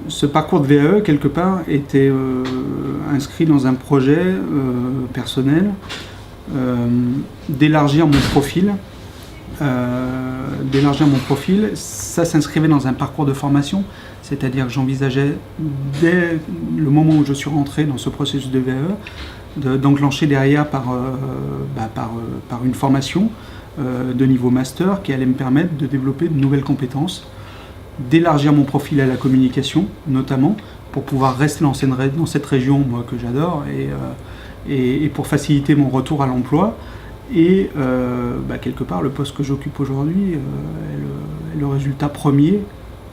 Ce parcours de VAE, quelque part, était inscrit dans un projet personnel d'élargir mon profil. Ça s'inscrivait dans un parcours de formation, c'est-à-dire que j'envisageais, dès le moment où je suis rentré dans ce processus de VAE, d'enclencher derrière par une formation de niveau master qui allait me permettre de développer de nouvelles compétences, d'élargir mon profil à la communication, notamment, pour pouvoir rester dans cette région moi, que j'adore, et pour faciliter mon retour à l'emploi. Et quelque part, le poste que j'occupe aujourd'hui est le résultat premier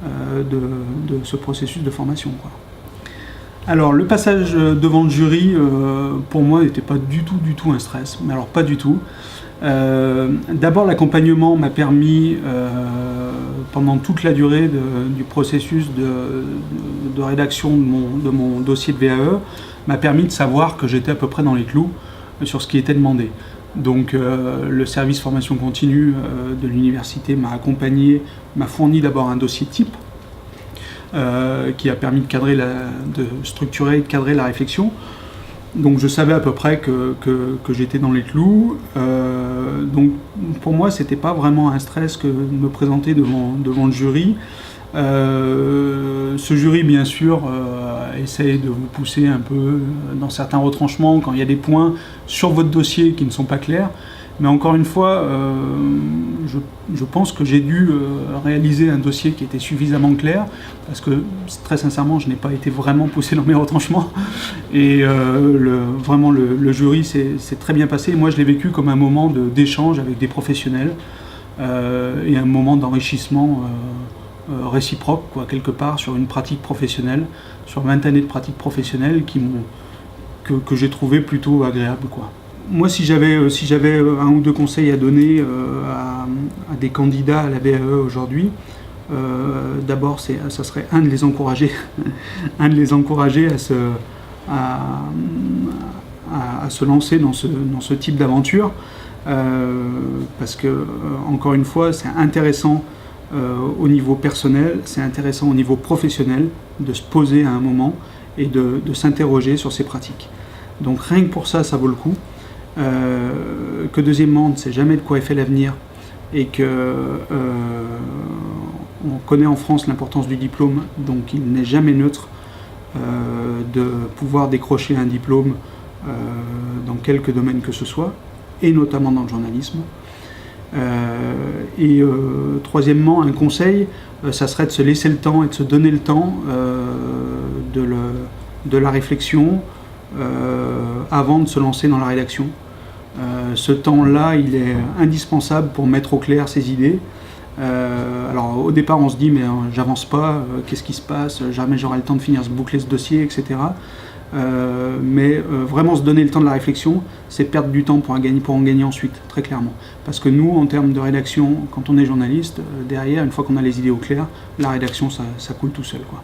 de ce processus de formation, quoi. Alors, le passage devant le jury, pour moi, n'était pas du tout un stress. Mais alors, pas du tout. D'abord, l'accompagnement m'a permis, pendant toute la durée du processus de rédaction de mon dossier de VAE, m'a permis de savoir que j'étais à peu près dans les clous sur ce qui était demandé. Donc le service formation continue de l'université m'a accompagné, m'a fourni d'abord un dossier type qui a permis de structurer et de cadrer la réflexion. Donc je savais à peu près que j'étais dans les clous. Donc pour moi, c'était pas vraiment un stress que de me présenter devant le jury. Ce jury, bien sûr, essaye de vous pousser un peu dans certains retranchements quand il y a des points sur votre dossier qui ne sont pas clairs. Mais encore une fois, je pense que j'ai dû réaliser un dossier qui était suffisamment clair, parce que très sincèrement, je n'ai pas été vraiment poussé dans mes retranchements. Et vraiment, le jury s'est très bien passé. Et moi, je l'ai vécu comme un moment d'échange avec des professionnels et un moment d'enrichissement réciproque, quoi, quelque part, sur une pratique professionnelle, sur 20 années de pratique professionnelle que j'ai trouvé plutôt agréable, quoi. Moi, si j'avais un ou deux conseils à donner à des candidats à la VAE aujourd'hui, d'abord, ça serait de les encourager, à se lancer dans ce type d'aventure, parce que, encore une fois, c'est intéressant au niveau personnel, c'est intéressant au niveau professionnel de se poser à un moment et de s'interroger sur ses pratiques. Donc rien que pour ça, ça vaut le coup. Que deuxièmement, on ne sait jamais de quoi est fait l'avenir, et que on connaît en France l'importance du diplôme, donc il n'est jamais neutre de pouvoir décrocher un diplôme dans quelque domaine que ce soit, et notamment dans le journalisme. Troisièmement, un conseil, ça serait de se laisser le temps et de se donner le temps de la réflexion avant de se lancer dans la rédaction. Ce temps-là, il est indispensable pour mettre au clair ses idées. Alors au départ, on se dit mais j'avance pas, qu'est-ce qui se passe, jamais j'aurai le temps de boucler ce dossier, etc. Mais vraiment se donner le temps de la réflexion, c'est perdre du temps pour en gagner ensuite, très clairement. Parce que nous, en termes de rédaction, quand on est journaliste, derrière, une fois qu'on a les idées au clair, la rédaction, ça coule tout seul, quoi.